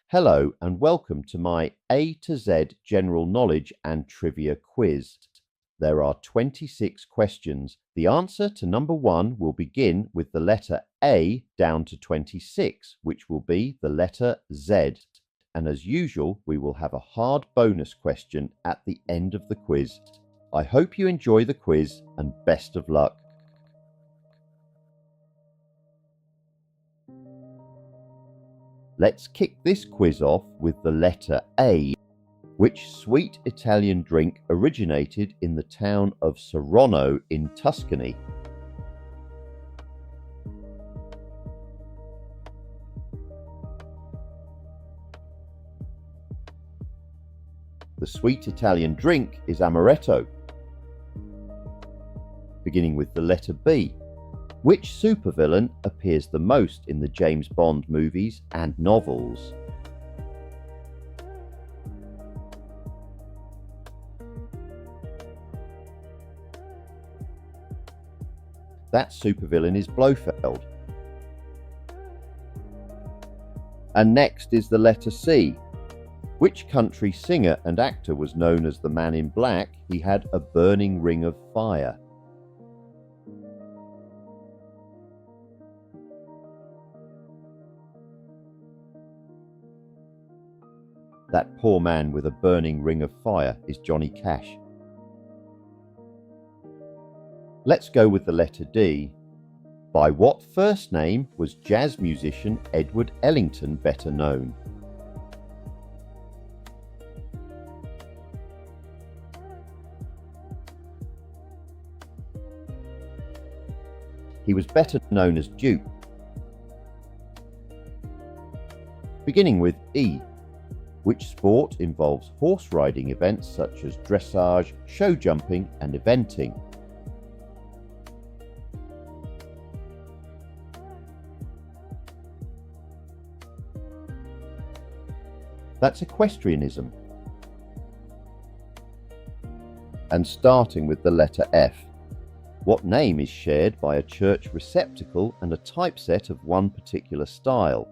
Hello and welcome to my A to Z general knowledge and trivia quiz. There are 26 questions. The answer to number 1 will begin with the letter A down to 26, which will be the letter Z. And as usual, we will have a hard bonus question at the end of the quiz. I hope you enjoy the quiz and best of luck. Let's kick this quiz off with the letter A. Which sweet Italian drink originated in the town of Saronno in Tuscany? The sweet Italian drink is amaretto. Beginning with the letter B. Which supervillain appears the most in the James Bond movies and novels? That supervillain is Blofeld. And next is the letter C. Which country singer and actor was known as the Man in Black? He had a burning ring of fire. That poor man with a burning ring of fire is Johnny Cash. Let's go with the letter D. By what first name was jazz musician Edward Ellington better known? He was better known as Duke. Beginning with E. Which sport involves horse riding events such as dressage, show jumping and eventing? That's equestrianism. And starting with the letter F. What name is shared by a church receptacle and a typeset of one particular style?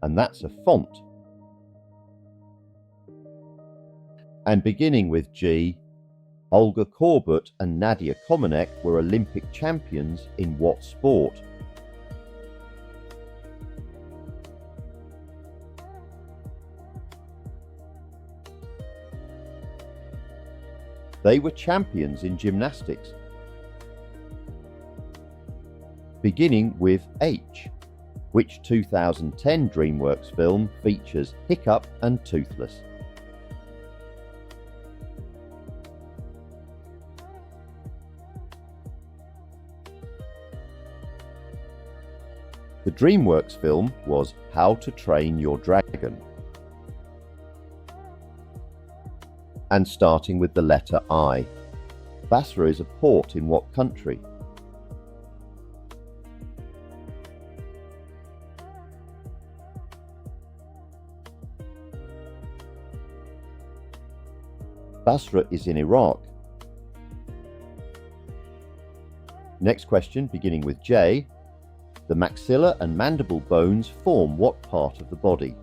And that's a font. And beginning with G, Olga Korbut and Nadia Comaneci were Olympic champions in what sport? They were champions in gymnastics. Beginning with H. Which 2010 DreamWorks film features Hiccup and Toothless? The DreamWorks film was How to Train Your Dragon. And starting with the letter I. Basra is a port in what country? Basra is in Iraq. Next question, beginning with J. The maxilla and mandible bones form what part of the body?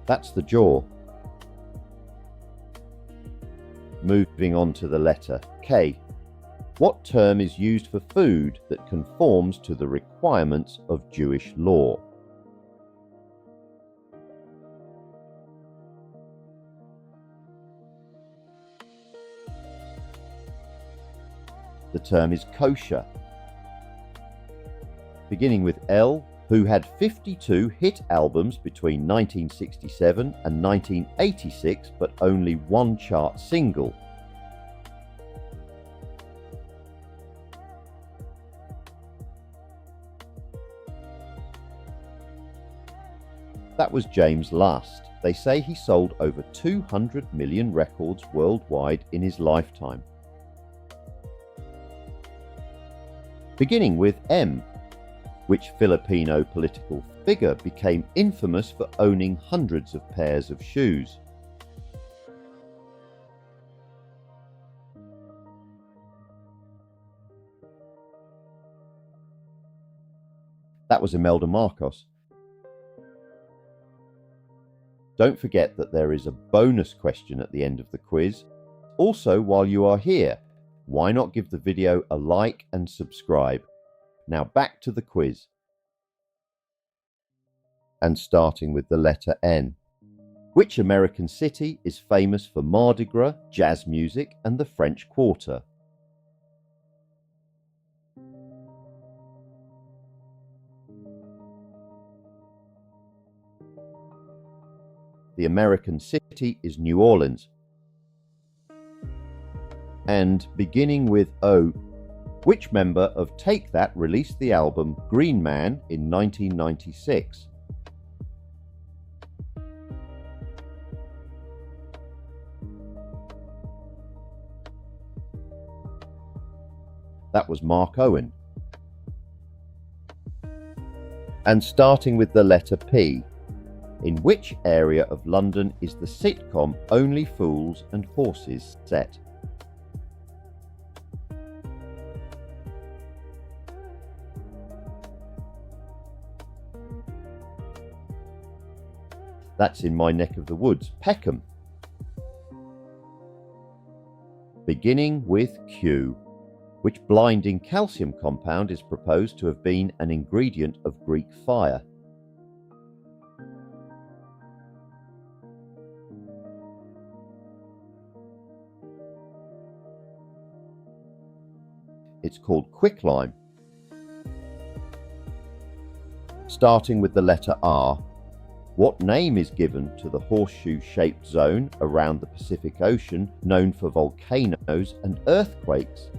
That's the jaw. Moving on to the letter K. What term is used for food that conforms to the requirements of Jewish law? The term is kosher. Beginning with L, who had 52 hit albums between 1967 and 1986, but only one chart single. That was James Last. They say he sold over 200 million records worldwide in his lifetime. Beginning with M. Which Filipino political figure became infamous for owning hundreds of pairs of shoes? That was Imelda Marcos. Don't forget that there is a bonus question at the end of the quiz. Also, while you are here, why not give the video a like and subscribe? Now back to the quiz. And starting with the letter N. Which American city is famous for Mardi Gras, jazz music, and the French Quarter? The American city is New Orleans. And beginning with O, which member of Take That released the album Green Man in 1996? That was Mark Owen. And starting with the letter P, in which area of London is the sitcom Only Fools and Horses set? That's in my neck of the woods, Peckham. Beginning with Q, which blinding calcium compound is proposed to have been an ingredient of Greek fire? It's called quicklime. Starting with the letter R, what name is given to the horseshoe-shaped zone around the Pacific Ocean known for volcanoes and earthquakes?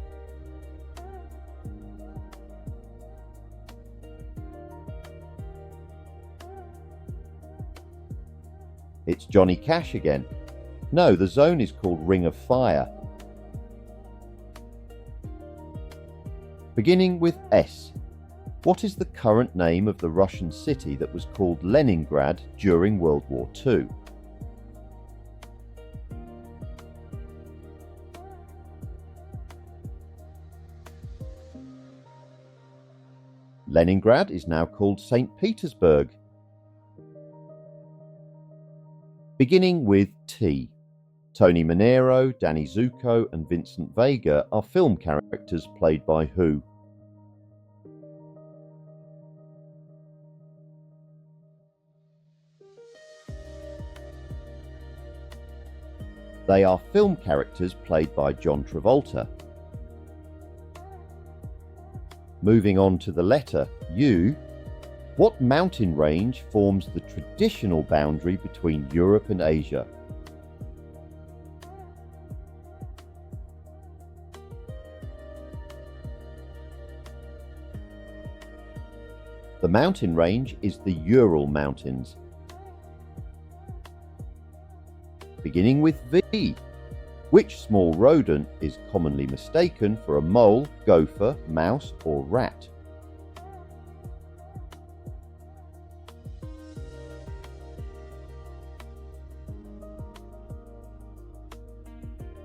It's Johnny Cash again. No, the zone is called Ring of Fire. Beginning with S, what is the current name of the Russian city that was called Leningrad during World War II? Leningrad is now called St. Petersburg. Beginning with T, Tony Manero, Danny Zuko and Vincent Vega are film characters played by who? They are film characters played by John Travolta. Moving on to the letter U, what mountain range forms the traditional boundary between Europe and Asia? The mountain range is the Ural Mountains. Beginning with V, which small rodent is commonly mistaken for a mole, gopher, mouse or rat?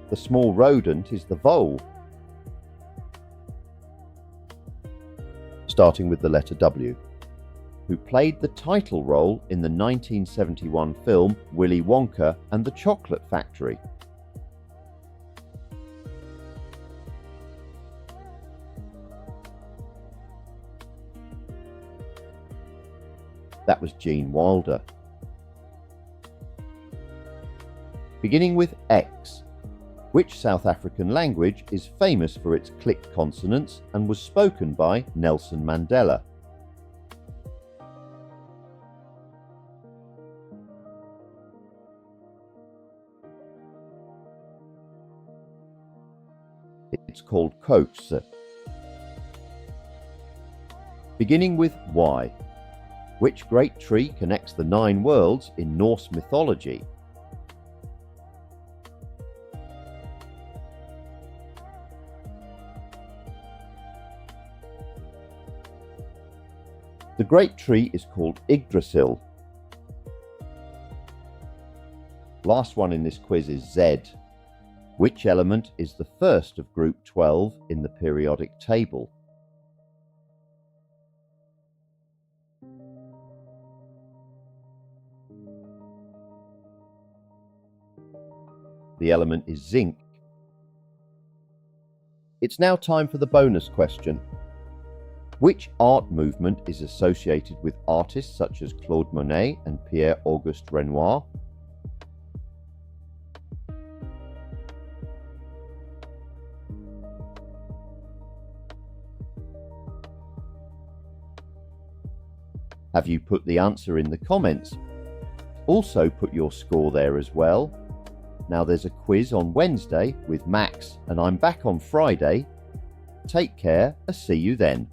The small rodent is the vole. Starting with the letter W, who played the title role in the 1971 film Willy Wonka and the Chocolate Factory? That was Gene Wilder. Beginning with X, which South African language is famous for its clicked consonants and was spoken by Nelson Mandela? It's called Xhosa. Beginning with Y, which great tree connects the 9 worlds in Norse mythology? The grape tree is called Yggdrasil. Last one in this quiz is Z. Which element is the first of group 12 in the periodic table? The element is zinc. It's now time for the bonus question. Which art movement is associated with artists such as Claude Monet and Pierre-Auguste Renoir? Have you put the answer in the comments? Also put your score there as well. Now there's a quiz on Wednesday with Max, and I'm back on Friday. Take care and see you then.